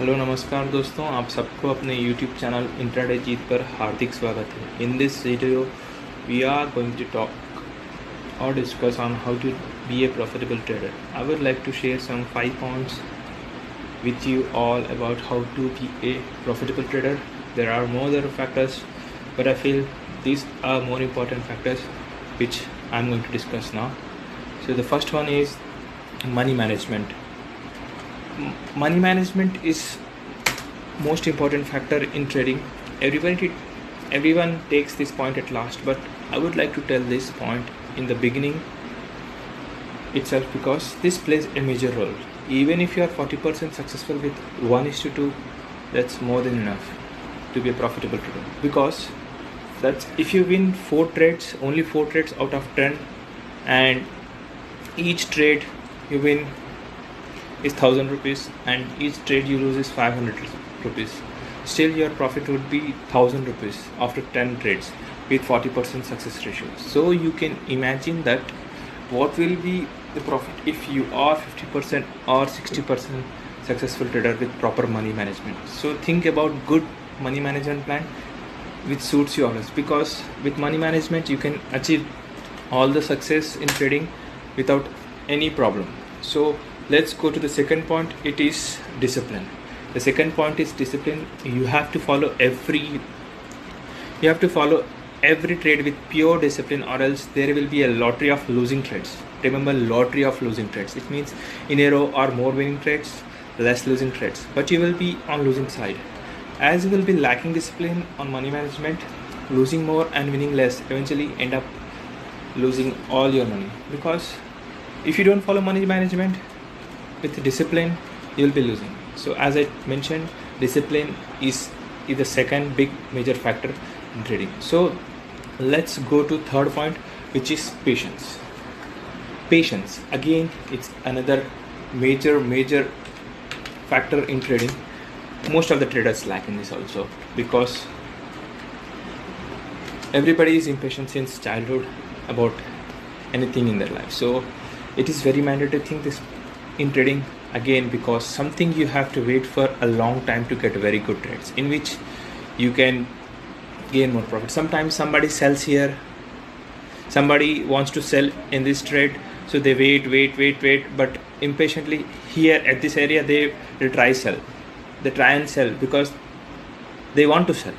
Hello नमस्कार दोस्तों, आप सबको अपने YouTube चैनल इंट्राडे जीत पर हार्दिक स्वागत है। In this video we are going to talk or discuss on how to be a profitable trader. I would like to share some 5 points with you all about how to be a profitable trader. There are more other factors, but I feel these are more important factors which I'm going to discuss now. So the first one is money management. Money management is most important factor in trading. Everyone takes this point at last, but I would like to tell this point in the beginning itself because this plays a major role. Even if you are 40% successful with 1:2, that's more than enough to be a profitable trader, because that's if you win 4 trades, only 4 trades out of 10, and each trade you win is 1000 rupees and each trade you lose is 500 rupees, still your profit would be 1000 rupees after 10 trades with 40% success ratio. So you can imagine that what will be the profit if you are 50% or 60% successful trader with proper money management. So think about good money management plan which suits you always, because with money management you can achieve all the success in trading without any problem. So let's go to the second point. It is discipline. The second point is discipline. You have to follow every trade with pure discipline, or else there will be a lottery of losing trades. Remember, lottery of losing trades. It means in a row are more winning trades, less losing trades, but you will be on losing side. As you will be lacking discipline on money management, losing more and winning less, eventually end up losing all your money. Because if you don't follow money management with discipline, you will be losing. So as I mentioned, discipline is the second big major factor in trading. So let's go to third point, which is patience. Patience, again, it's another major factor in trading. Most of the traders lack in this also, because everybody is impatient since childhood about anything in their life. So it is very mandatory thing this in trading, again, because something you have to wait for a long time to get very good trades in which you can gain more profit. Sometimes somebody sells here, somebody wants to sell in this trade, so they wait, but impatiently here at this area they try and sell because they want to sell.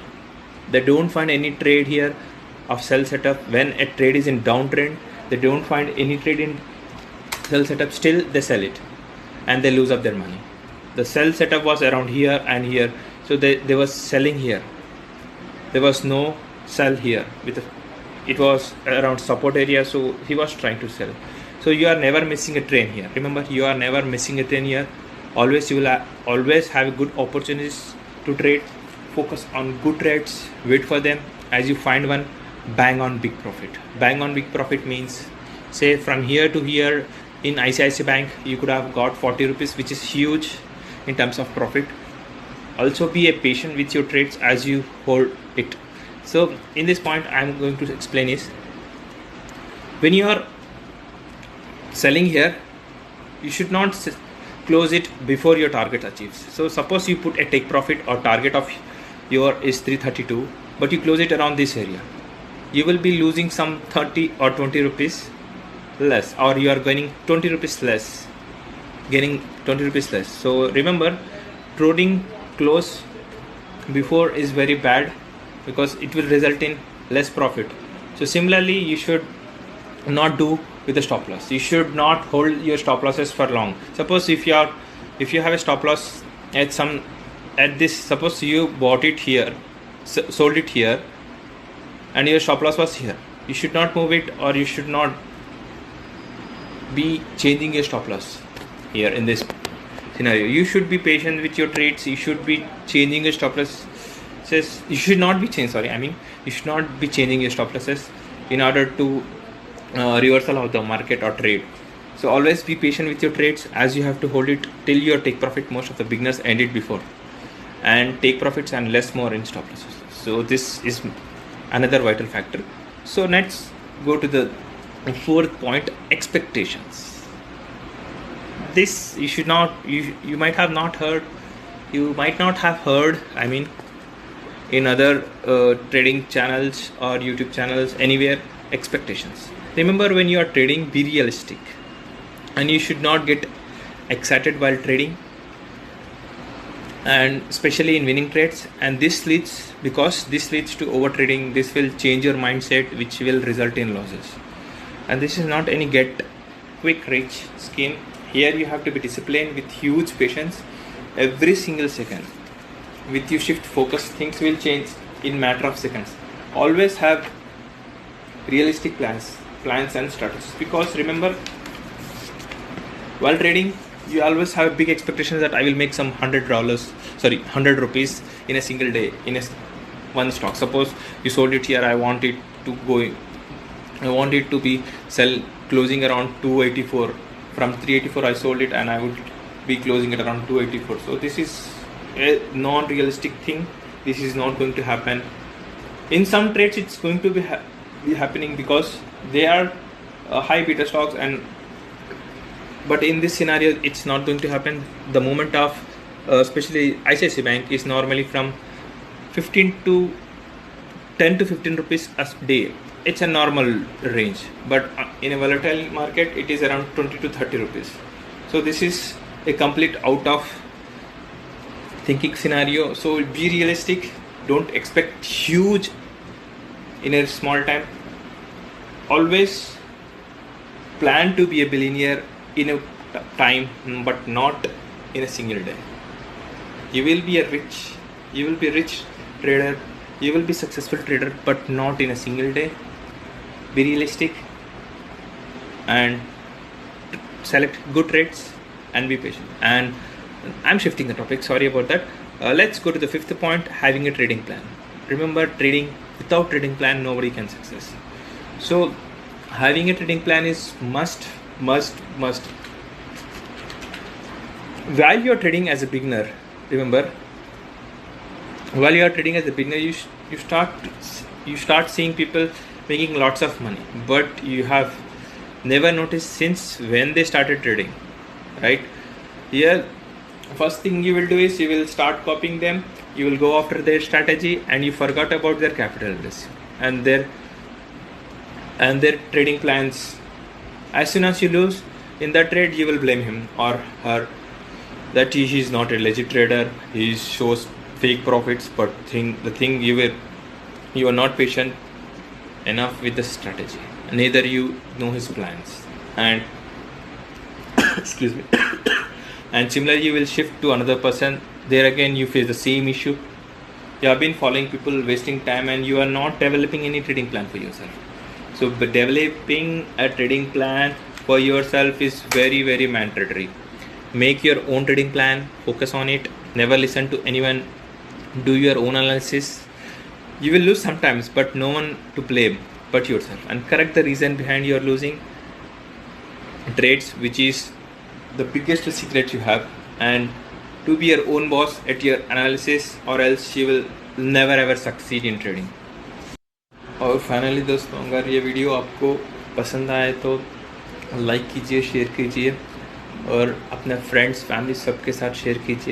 They don't find any trade here of sell setup. When a trade is in downtrend, they don't find any trade in sell setup, still they sell it and they lose up their money. The sell setup was around here and here, so they was selling here. There was no sell here it was around support area, so he was trying to sell. So you are never missing a train here. Remember, you are never missing a train here. Always you will always have good opportunities to trade. Focus on good trades, wait for them. As you find one, bang on big profit. Bang on big profit means, say from here to here in ICICI Bank you could have got 40 rupees, which is huge in terms of profit. Also be a patient with your trades as you hold it. So in this point I am going to explain is, when you are selling here, you should not close it before your target achieves. So suppose you put a take profit or target of your is 332, but you close it around this area, you will be losing some 30 or 20 rupees less, or you are gaining 20 rupees less, So remember, trading close before is very bad because it will result in less profit. So similarly, you should not do with a stop loss. You should not hold your stop losses for long. Suppose if you have a stop loss at this, suppose you bought it here, sold it here, and your stop loss was here, you should not move it, or you should not be changing your stop loss here in this scenario. You should be patient with your trades. You should be changing your stop losses. You should not be changing your stop losses in order to reversal of the market or trade. So always be patient with your trades, as you have to hold it till your take profit. Most of the beginners end it before and take profits and less more in stop losses. So this is another vital factor. So let's go to the fourth point, expectations. This you might have not heard you might not have heard, I mean, in other trading channels or YouTube channels, anywhere, expectations. Remember, when you are trading, be realistic, and you should not get excited while trading, and especially in winning trades. And this leads to over trading. This will change your mindset, which will result in losses. And this is not any get quick rich scheme. Here you have to be disciplined with huge patience. Every single second, with you shift focus, things will change in matter of seconds. Always have realistic plans and strategies, because remember, while trading, you always have big expectations that I will make some $100 rupees in a single day in one stock. Suppose you sold it here, I want it to be sell closing around 284. From 384 I sold it, and I would be closing at around 284. So this is a non-realistic thing. This is not going to happen. In some trades it's going to be happening, because they are high beta stocks, but in this scenario it's not going to happen. The moment of especially ICICI Bank is normally from 10 to 15 rupees a day. It's a normal range, but in a volatile market it is around 20 to 30 rupees. So this is a complete out of thinking scenario. So be realistic, don't expect huge in a small time. Always plan to be a billionaire in a time, but not in a single day. You will be rich trader, you will be successful trader, but not in a single day. Be realistic and select good trades and be patient. And I'm shifting the topic, sorry about that. Let's go to the fifth point, having a trading plan. Remember, trading without trading plan, nobody can success. So having a trading plan is must. While you're trading as a beginner, remember, while you are trading as a beginner, you start seeing people making lots of money, but you have never noticed since when they started trading, right? Here, first thing you will do is you will start copying them. You will go after their strategy, and you forgot about their capital risk and their trading plans. As soon as you lose in that trade, you will blame him or her that he is not a legit trader. He shows fake profits. But the thing you are not patient enough with the strategy. Neither you know his plans, and excuse me. And similarly, you will shift to another person. There again, you face the same issue. You have been following people, wasting time, and you are not developing any trading plan for yourself. So developing a trading plan for yourself is very, very mandatory. Make your own trading plan, focus on it, never listen to anyone, do your own analysis. You will lose sometimes, but no one to blame but yourself, and correct the reason behind your losing trades, which is the biggest secret you have, and to be your own boss at your analysis, or else you will never ever succeed in trading. और finally दोस्तों, अगर ये video आपको पसंद आए तो like कीजिए, share कीजिए, और अपने फ्रेंड्स, फैमिली सबके साथ शेयर कीजिए।